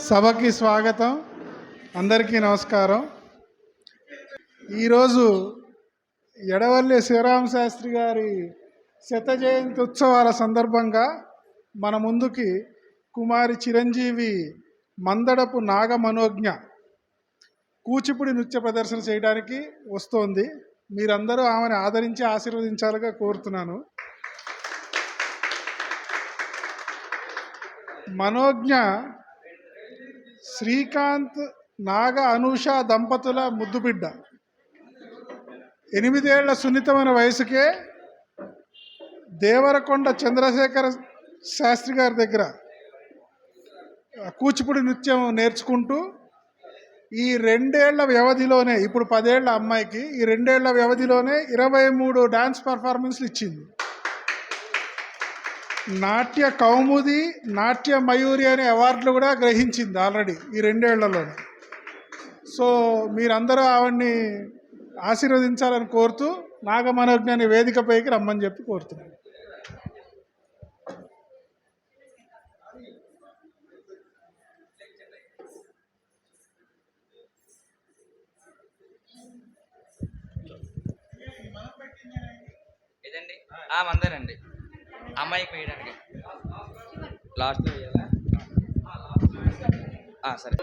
సభకి స్వాగతం. అందరికీ నమస్కారం. ఈరోజు ఎడవల్లి శివరామ శాస్త్రి గారి శత జయంతి ఉత్సవాల సందర్భంగా మన ముందుకి కుమారి చిరంజీవి మందడపు నాగ మనోజ్ఞ కూచిపూడి నృత్య ప్రదర్శన చేయడానికి వస్తోంది. మీరందరూ ఆమెను ఆదరించి ఆశీర్వదించాలిగా కోరుతున్నాను. మనోజ్ఞ శ్రీకాంత్ నాగ అనూష దంపతుల ముద్దుబిడ్డ. 8 ఏళ్ల సున్నితమైన వయసుకే దేవరకొండ చంద్రశేఖర శాస్త్రి గారి దగ్గర కూచిపూడి నృత్యం నేర్చుకుంటూ ఈ 2 ఏళ్ల వ్యవధిలోనే, ఇప్పుడు 10 ఏళ్ల అమ్మాయికి ఈ 2 ఏళ్ల వ్యవధిలోనే 23 డాన్స్ పర్ఫార్మెన్స్లు ఇచ్చింది. నాట్య కౌముది, నాట్య మయూరి అనే అవార్డులు కూడా గ్రహించింది ఆల్రెడీ ఈ 2 ఏళ్లలోనే. సో మీరందరూ ఆవిడ్ని ఆశీర్వదించాలని కోరుతూ నాగమనోజ్ఞాని వేదికపైకి రమ్మని చెప్పి కోరుతున్నాను. ఇదండి మందేనండి అమ్మాయికి వేయడానికి లాస్ట్ వేయాలా? సరే.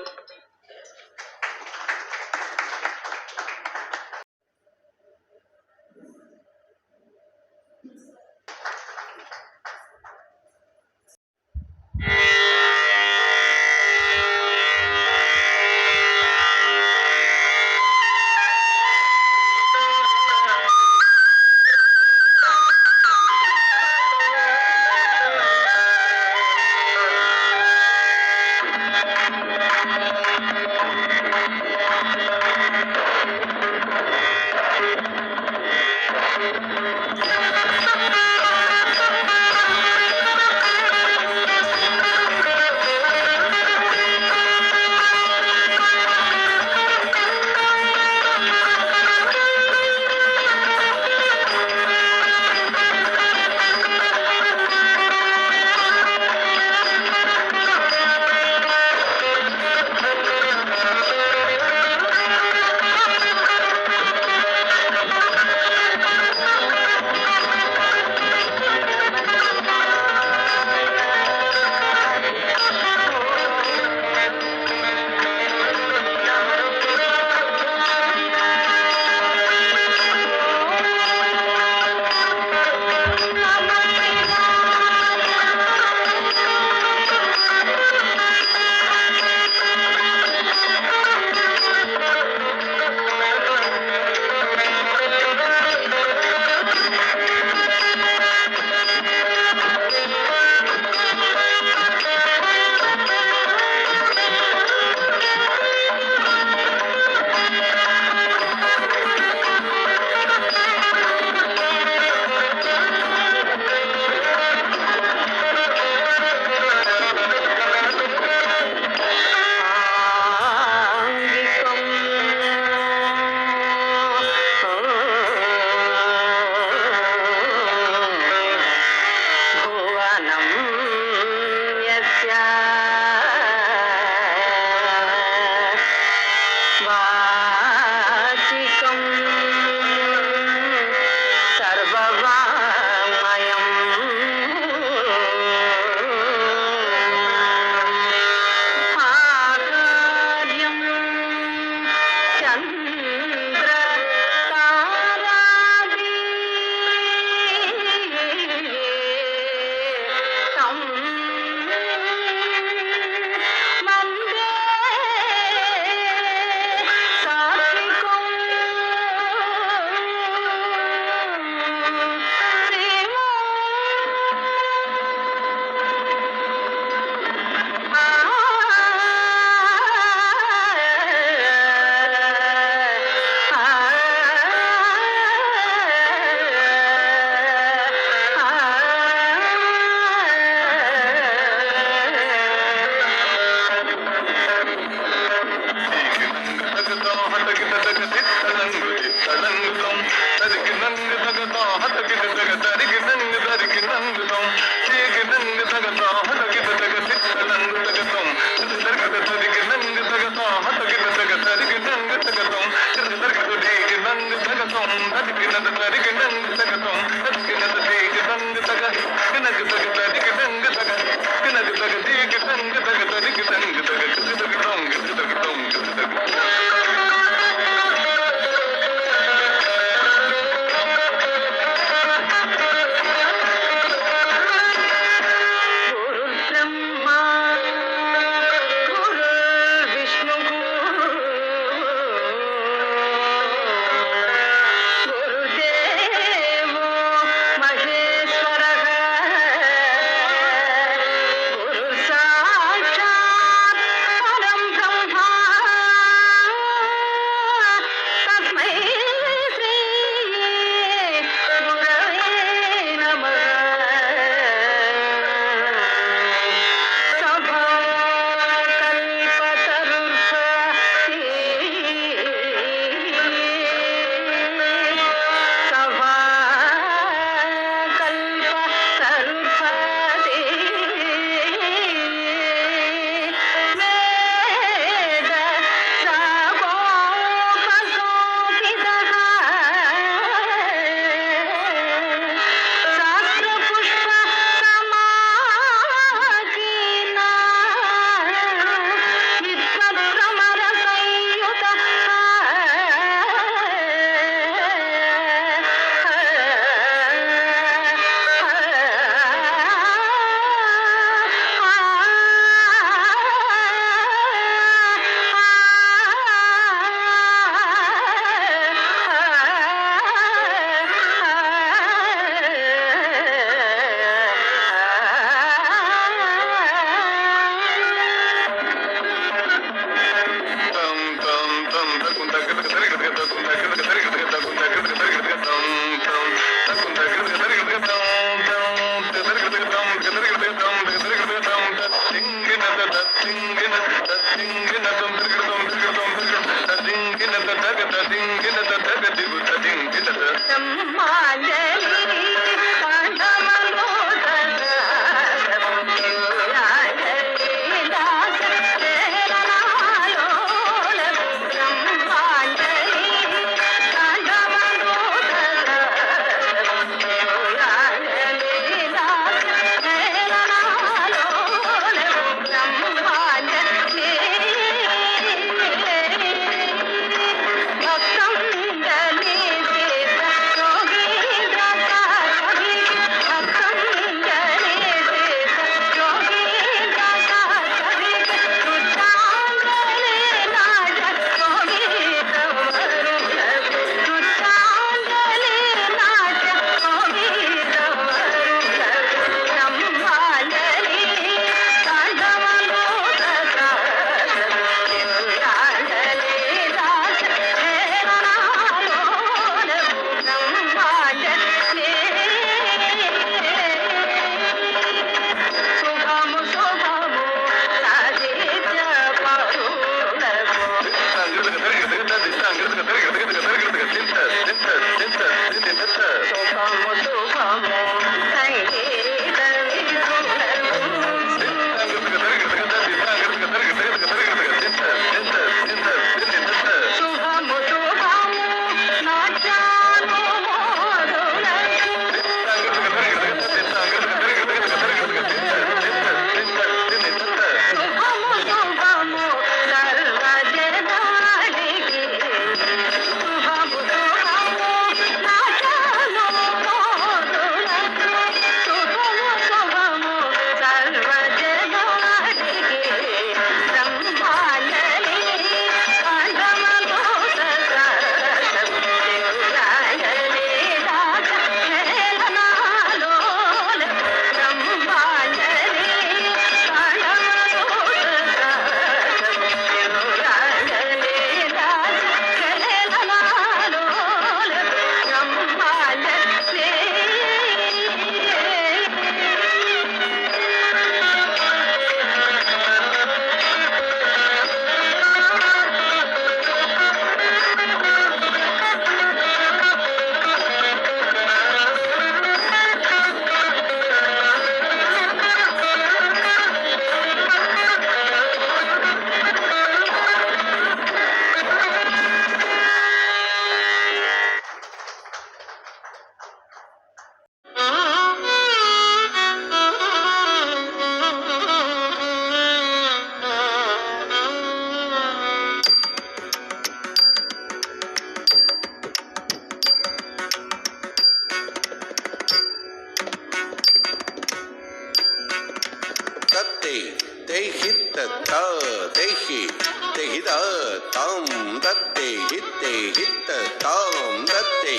तां दत्ते हित्ते हित्त तां दत्ते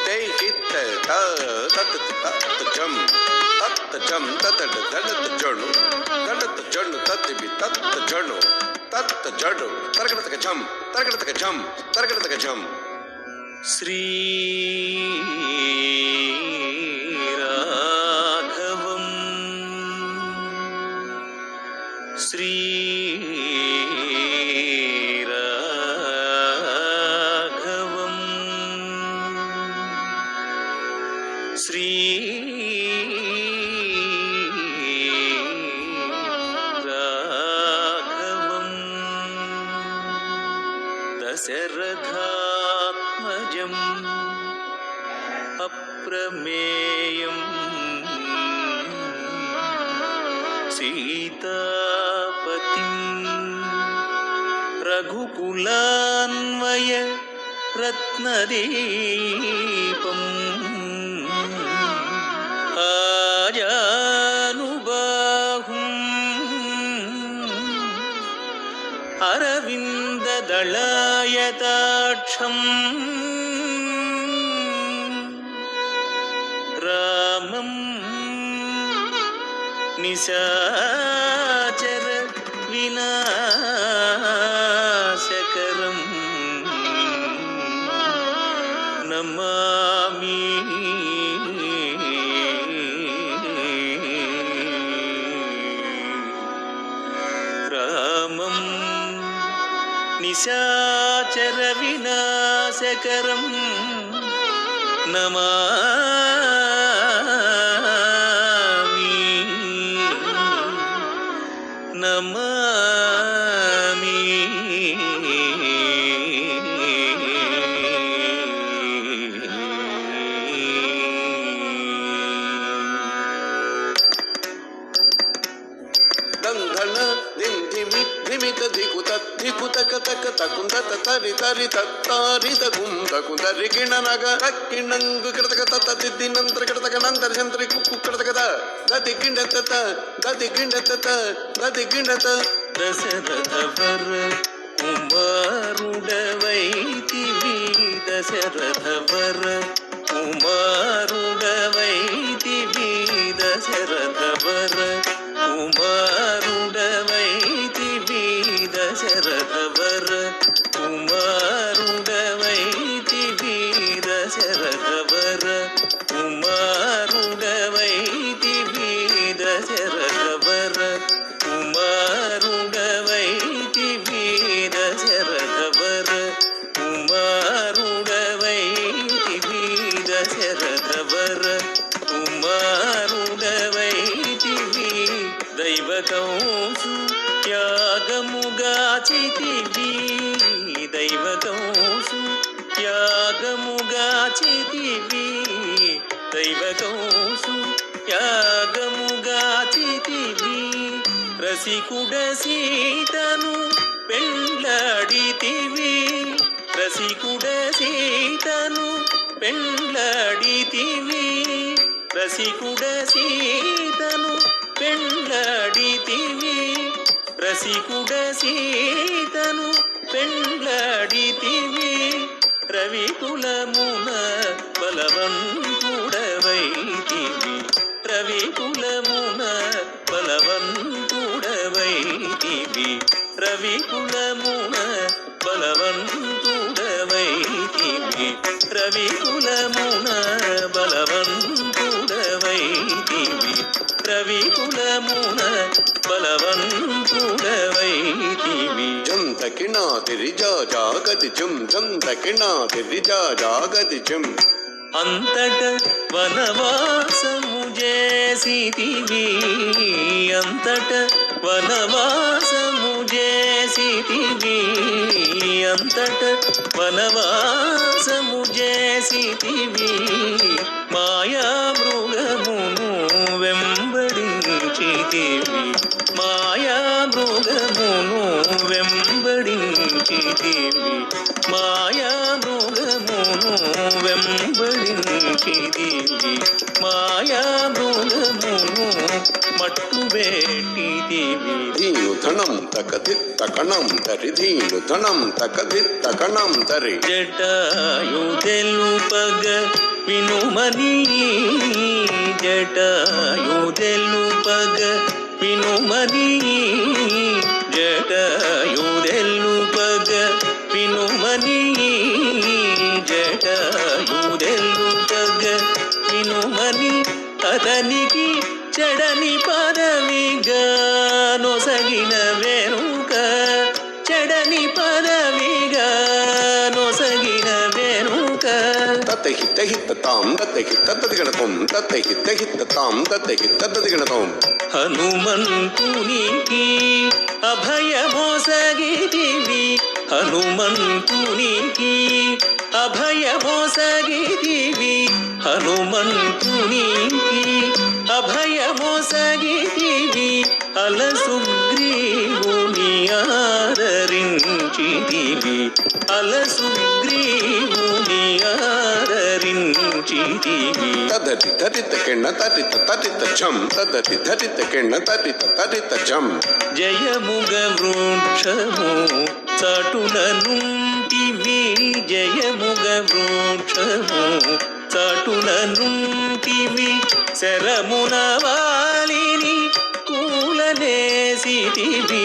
ते हित्त तत् जम तत धडत जणु तत् भी तत् जणु तरकटतक झम श्री राघवम् श्री राघवम् श्री राघवम् दशरथात्मजम् अप्रमेयम् सीतापतिम् रघुकुलान्वय रत्नदीपम् आजानुबाहुम् अरविन्ददलायताक्षम् रामं निशाचर विनाशकरं नमामि रामं निशाचर विनाशकरं नमामि नमामि దంధన దింధిమి ధిమిత ధికుతక తక తకుందత తరి తరి తత్తారిత కుందకు తరి కిణనగ తక్కిణంగు కృతక తత దిద్దినంతర కృతక నంతర జంత్రి కుక్కు కృతక దతి కిండత దతి కిండత దతి కిండత దశరథవర కుమారుడవైతివి దశరథవర కుమారుడవైతివి దశరథవర కుమారుడవైతివి దశరథవర కుమారుడవైతివి దశరథవర కుమారుడవైతివి దశరథవర కుమారుడవైతివి దశరథవర కుమారుడవైతివి దశరథవర కుమారుడవైతివి దైవకౌసు త్యాగముగాచితివి దైవకౌసు త్యాగముగాచితివి దైవకౌసు త్యాగముగాచితివి రసికుడ సీతను పెండ్లాడితివి రసికుడ సీతను పెండ్లాడితివి రసికుడ సీతను పెండ్లాడితివి రసికుడ సీతను పెండ్లాడితివి రవికులమున బలవంతుడవైతివి రవికులమున బలవంతుడవైతివి రవికులమున బలవంతుడవైతివి రవికులమున బలవంతుడవైతివి రవికులమున బలవంతుడవైతివి జం తకినా తిరిజా జాగతి జం జం తకినా తిరిజా జాగతి జం అంతట వనవాసము చేసితివి అంతట వనవాసము చేసితివి అంతట వనవాసము చేసితివి మాయా మృగమును వెంబడించితివి మాయా మృగమును వెంబడించితివి మాయా మృగమును వెంబడించితివి మాయా మృగమును మట్టు వేటిదివి ధీను ధనం తకదిత్త కణం తరి ధీను ధనం తకదిత్త కణం తరి జటాయు తెలుపగ వినుమని జటాయు తెలుపగ వినుమని జటాయు తెలుపగ వినుమని జటాయు తెలుపగ వినుమని అతనికి చెడని పదవిగా నొసగిన వెనుక చెడని పదవిగా నొసగిన వెనుక తతహిత హిత తాం తతహిత తదిగణతం తతహిత హిత తాం తతహిత తదిగణతం హనుమంతునికి అభయమోసగితివి హనుమంతునికి అభయమోసగితివి హనుమంతునికి అభయమోసగితివి అలసుగ్రీవుని ఆదరించితివి అలసుగ్రీవుని ఆదరించితివి తదతి తరిత కిణ తరిత తరిత ఝం తదతి తరిత కిణ తరిత తరిత ఝం జయముగ వృక్షము చాటున నుంటివి జయముగ వృక్షము చాటున నుంటివి శరమున వాలిని కూలనేసితివి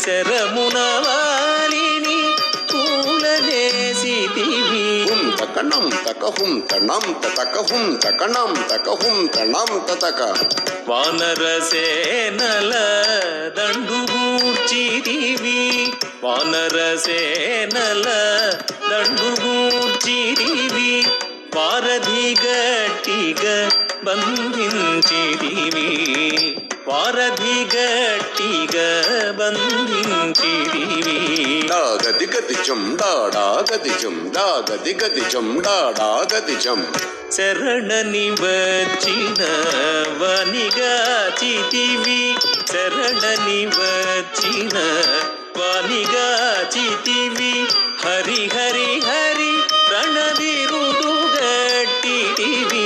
శరమున వాలిని కూలనేసితివి హుం తకణం తకహుం తణం తతకహుం తకణం తకహుం తణం తతక వానరసేనల దండుగూర్చితివి వానరసేనల దండుగూర్చితివి వారధి గట్టిగా బంధించితివి వారధి గట్టిగా బంధించితివి దాగది గది జం డాడా గది జం దాగది గది జం డాడా గది జం శరణని వచ్చిన వనిగాచితివి శరణని వచ్చిన వనిగాచితివి హరి హరి హరి రణబిరుదు గట్టితివి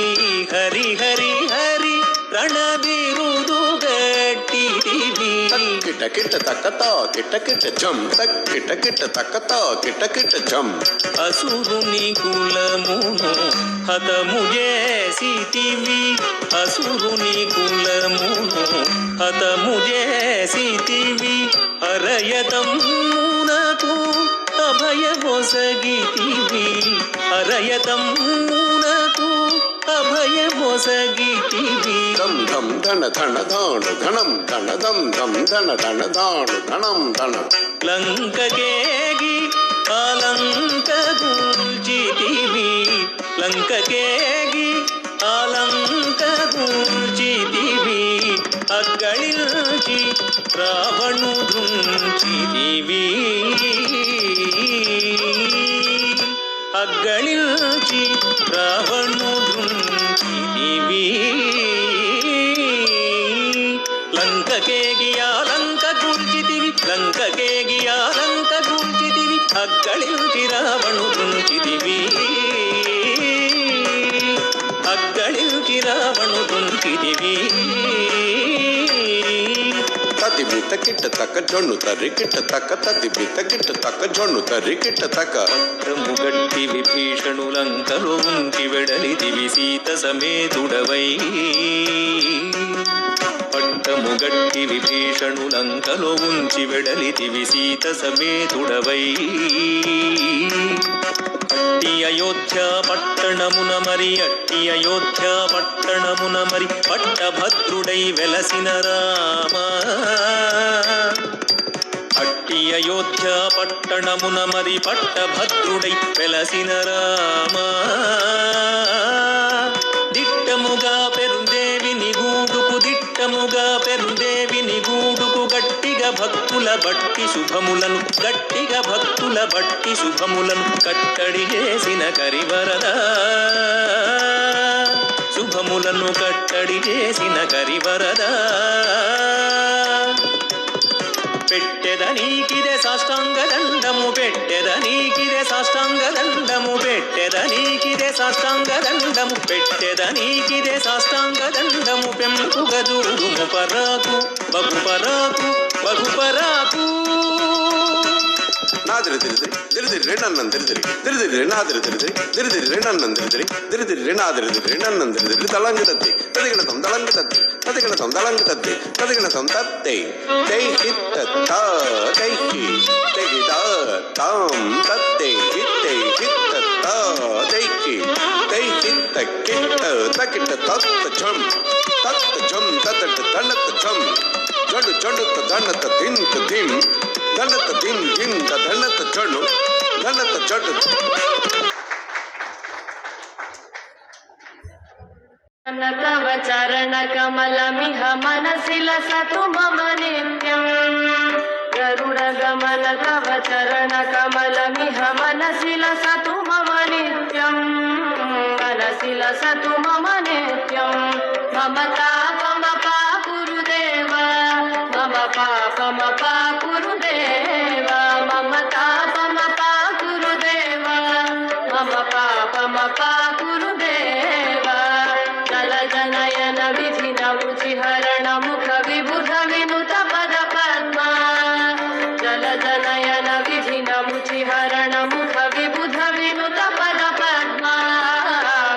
హరి హరి హరి రణబిరుదు గట్టితివి కిట కిట తకత కిట కిట జం తక్ కిట కిట తకత కిట కిట జం అసురుని కులమును హతము చేసితివి అసురుని కులమును హతము చేసితివి అరయతమునకు అభయమొసగితివి అరయతమునకు అభయమొసగితివి ధం ధం ధన ధన ధాను ధనం ధన ధం ధం ధన ధన ధాను ధనం ధన లంకకేగి ఆలంక గూర్చితివి లంకకేగి ఆలంక గూర్చితివి అగ్గళిల్చి రావణు దృంచితివి అగ్గళిల్చి రావణు దృంచితివి లంకకేగి ఆలంక గూర్చితివి లంకకేగి ఆలంక గూర్చితివి అగ్గళిల్చి రావణు దృంచితివి అగ్గళిల్చి రావణు దృంచితివి తది బిత కిట తక జొన్ను తరి కిట తక తది బిత కిట తక జొన్ను తరి కిట తక పట్టము గట్టి విభీషణులంకలో ఉంచి వెడలిదివి సీత సమేతుడవై పట్టము గట్టి విభీషణులంకలో ఉంచి వెడలిదివి సీత సమేతుడవై అట్టి అయోధ్య పట్టణమున మరి అట్టి అయోధ్య పట్టణమున మరి పట్టభద్రుడై వెలసిన రామ అట్టి అయోధ్య పట్టణమున మరి పట్టభద్రుడై వెలసిన రామ దిట్టముగా పెరుదేవిని గూడుకు దిట్టముగా పెరుదేవిని గూడుకు గట్టిగా భక్తుల బట్టి శుభములను గట్టిగా భక్తుల బట్టి శుభములను కట్టడి చేసిన కరివరదా శుభములను కట్టడి చేసిన కరివరదా పెట్టెదనీకిదే సాష్టాంగ దండము పెట్టెదనీకిదే సాష్టాంగ దండము పెట్టెదనీకిదే సాష్టాంగ దండము పెట్టెద నీకిదే సాష్టాంగ దండము పెంపుగ చూడుము పరాకు బహుపరాకు బహుపరాకు నాదిరి తిరిదిరి తిరిదిరి రెండన్నం తిరిదిరి తిరిదిరి నాదిరి తిరిదిరి తిరిదిరి రెండన్నం తిరిదిరి తిరిదిరి నాదిరి తిరిదిరి రెండన్నం తిరిదిరి తలంగి తద్ది తదిగణతం దళంగి తద్ది తదిగణతం దళంగి తద్ది తదిగణతం తత్తే తై హిత్త తా తైకి తైకి తాం తత్తే హిత్తే హిత్త తా తైకి తై హిత్త కిట్ట తకిట్ట తత్త ఝం తత్తట దండత ఝం జడు జడుత దండత ధింత ధిం దండత ధిం ధిం దండత జడు దండత జడు तव चरण कमलमिह मनसि लसतु मम नित्यम् गरुड गमन तव चरण कमलमिह मनसि लसतु मम नित्यम् मनसि लसतु मम नित्यम् मम तापमपा गुरुदेव मम पापमपा गुरुदेव मम तापमपा गुरुदेव मम पापमपा गुरुदेव जनयन विधि नवुचिहरण मुख विबुध विनुत पद पद्मा जल जनयन विधि नवुचिहरण मुख विबुध विनुत पद पद्मा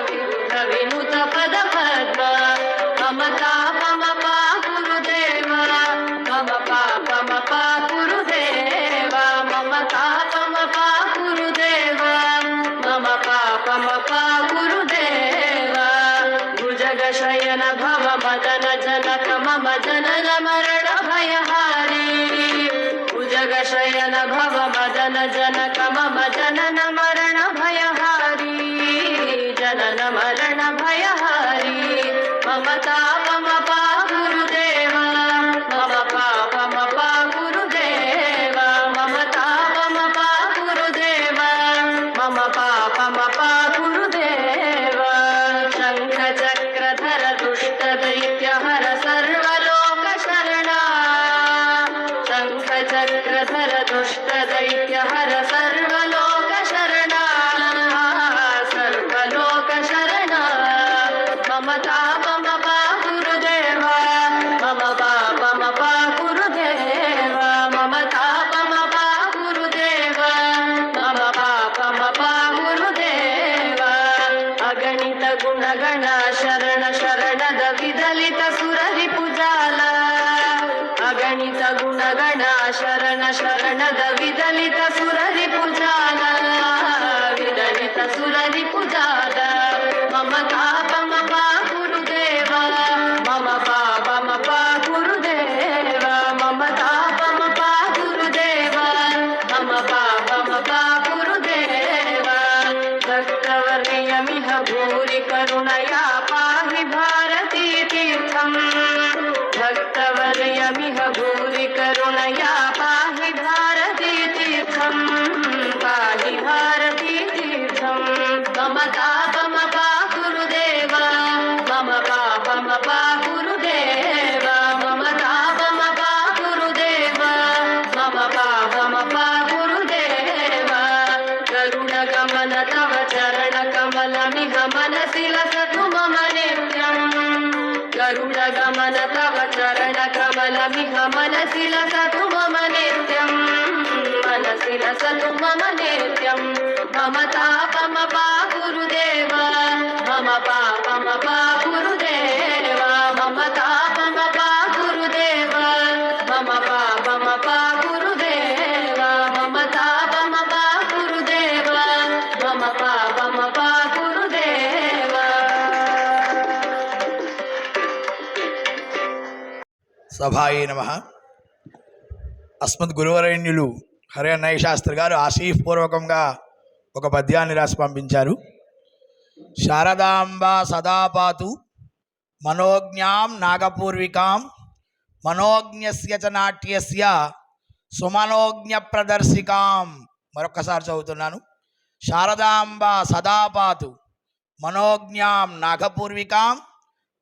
विबुध विनुत पद पद्मा मम तापमपा गुरुदेव मम पापमपा गुरुदेव मम तापमपा गुरुदेव मम पापमपा गुरुदेव शयन भव मदन जनक मम जनन मरण भयहारी भुजग शयन भव मदन जनक मम जनन मरण भयहारी जनन मरण भयहारी मम तापमपा गुरुदेव मम पापमपा गुरुदेव मम तापमपा गुरुदेव मम पापमपा गुरुदेव शंख चक्रधर दुष्ट दैत्य हर सर्वलोक शरणा शंख चक्रधर दुष्ट दैत्य हर सर्वलोक शरणा सर्वलोक शरणा मम तापमपा गुरुदेव मम पापमपा गुरुदेव मम तापमपा गुरुदेव मम पापमपा गुरुदेव अगणित गुणगण शरण शरणद विदलित सुररि पुजाल अगणित गुणगण शरण शरणद विदलित सुररि पुजाल विदलित सुररि पुजाल मम तापमपा गुरुदेव मम पापमपा गुरुदेव मम तापमपा गुरुदेव मम पापमपा गुरुदेव भक्तवर्यमिह भूरि करुणया पाहि भारती तीर्थम् भक्तवर्यमिह भूरि करुणया पाहि भारती तीर्थम् पाहि भारती तीर्थम् मम तापमपा गुरुदेव मम पापमपा गुरुदेव मम तापमपा गुरुदेव मम पापमपा गुरुदेव गरुड गमन तव चरण कमलमिह मनसि लसतु मम नित्यम् गरुड गमन तव चरण कमलमिह मनसि लसतु मम नित्यम् मनसि लसतु मम नित्यम् मम तापमपा गुरुदेव मम पापमपा गुरुदेव मम तापमपा गुरुदेव मम पापमपा गुरुदेव मम तापमपा गुरुदेव मम पापमपा गुरुदेव సభాయే నమః. అస్మద్ గురువరేణ్యులు హరి అన్నయ్య శాస్త్రి గారు ఆశీఫ్పూర్వకంగా ఒక పద్యాన్ని రాసి పంపించారు. శారదాంబ సదాపాతు మనోజ్ఞాం నాగపూర్వికాం మనోజ్ఞస్య చ నాట్యస్య సుమనోజ్ఞ ప్రదర్శికాం. మరొక్కసారి చదువుతున్నాను. శారదాంబ సదాపాతు మనోజ్ఞాం నాగపూర్వికాం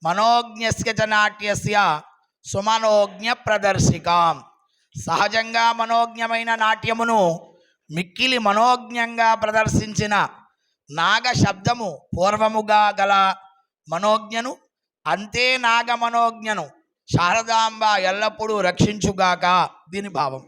మనోజ్ఞస్య చ నాట్యస్య సుమనోజ్ఞ ప్రదర్శికాం. సహజంగా మనోజ్ఞమైన నాట్యమును మిక్కిలి మనోజ్ఞంగా ప్రదర్శించిన నాగ శబ్దము పూర్వముగా గల మనోజ్ఞను, అంతే నాగ మనోజ్ఞను శారదాంబ ఎల్లప్పుడూ రక్షించుగాక. దీని భావం.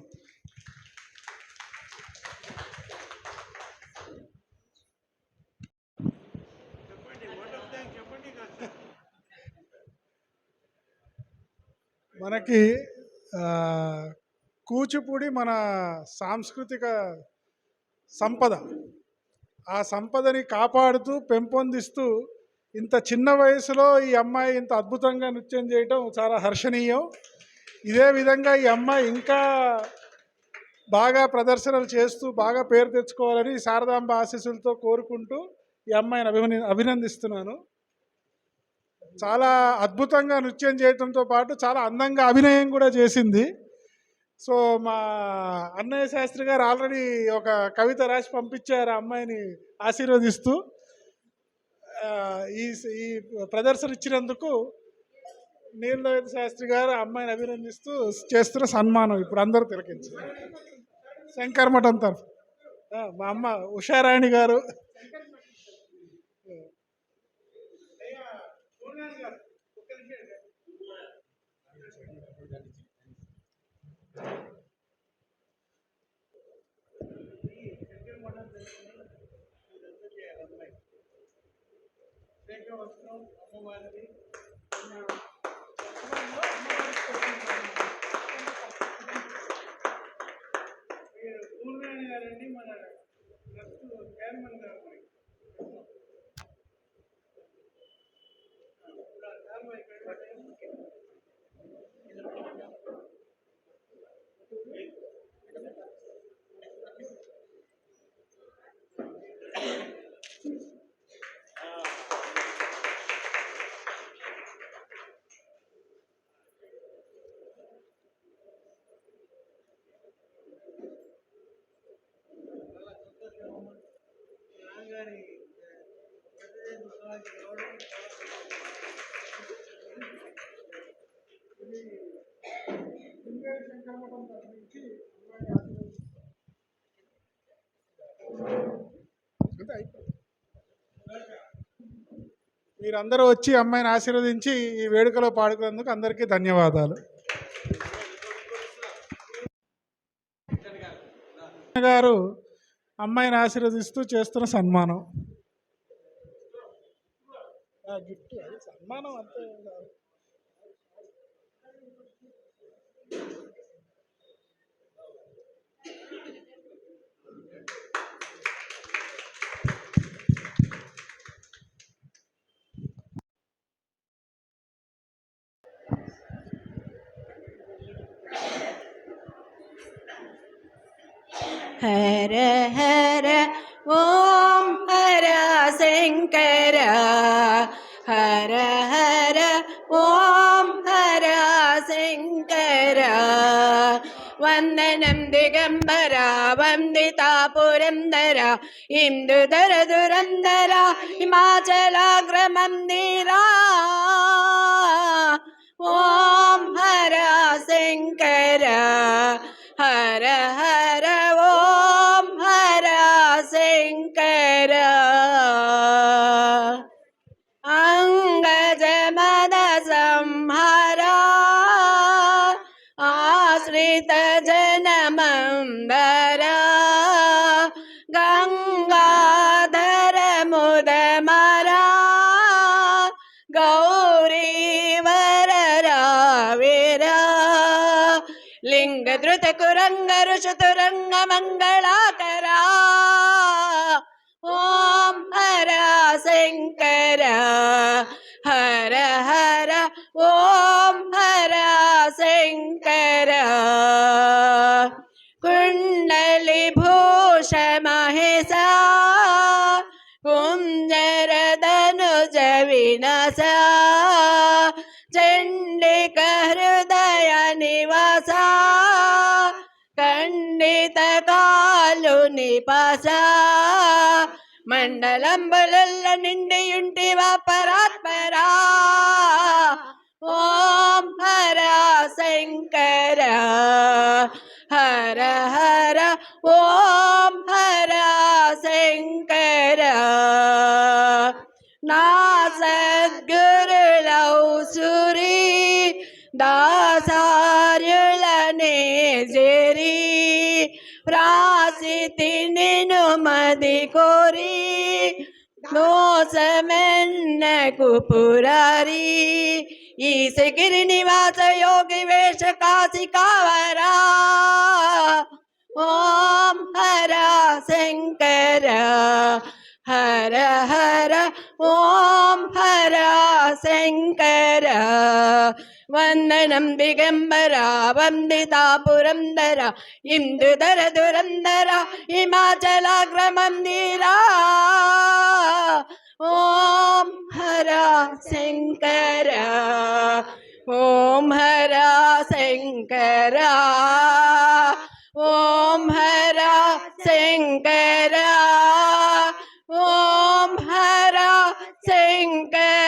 మనకి కూచిపూడి మన సాంస్కృతిక సంపద. ఆ సంపదని కాపాడుతూ పెంపొందిస్తూ ఇంత చిన్న వయసులో ఈ అమ్మాయి ఇంత అద్భుతంగా నృత్యం చేయటం చాలా హర్షణీయం. ఇదే విధంగా ఈ అమ్మాయి ఇంకా బాగా ప్రదర్శనలు చేస్తూ బాగా పేరు తెచ్చుకోవాలని శారదాంబ ఆశీస్సులతో కోరుకుంటూ ఈ అమ్మాయిని అభినందిస్తున్నాను. చాలా అద్భుతంగా నృత్యం చేయడంతో పాటు చాలా అందంగా అభినయం కూడా చేసింది. సో మా అన్నయ్య శాస్త్రి గారు ఆల్రెడీ ఒక కవిత రాసి పంపించారు ఆ అమ్మాయిని ఆశీర్వదిస్తూ. ఈ ప్రదర్శన ఇచ్చినందుకు నీలవేద శాస్త్రి గారు అమ్మాయిని అభినందిస్తూ చేస్తున్న సన్మానం ఇప్పుడు అందరూ తిలకించారు. శంకర్మఠం తరఫు మా అమ్మ ఉషారాణి గారు, మీరందరూ వచ్చి అమ్మాయిని ఆశీర్వదించి ఈ వేడుకలో పాడుకున్నందుకు అందరికీ ధన్యవాదాలు. గారు అమ్మాయిని ఆశీర్వదిస్తూ చేస్తున్న సన్మానం. గిఫ్ట్ సన్మానం అంతే. हर हर ओम हर शंकर हर हर ओम हर शंकर वंदनं दिगंबर वंदिता पुरंदर इंदुधर दुरंदर हिमाचलाग्रमंदिरा ओम हर शंकर हर हर ओम हर शंकर अंगज मद संहारा आश्रित जन मंदरा गंगाधर मुद मरा गौरी वर राविरा लिंग द्रुत कुरंग ऋषुतुरंग मंगलाकरा ओम हर शंकर हर हर ओम हर शंकर कुंडली भूष महेशा कुंजर धनुज विनाशा चंडिक हृदय निवासा खंडित कालु निपासा मंडलंबुलल्ल निंडियुंटिवा परात्परा ओम हर शंकर हर हर ओम हर शंकर వ్రాసితి నిను మది కోరి మోసమెన్నకు పురారి ఈ శిఖిరి నివాస యోగి వేష కాశి కావరా ఓం హర శంకర హర హర ఓం హర శంకర వందనం దిగంబర వందితా పురందర ఇందుధర దురందర హిమాచలాగ్రమందిరా ఓం హర శంకర ఓం హర శంకర ఓం హర శంకర ఓం హర శంకర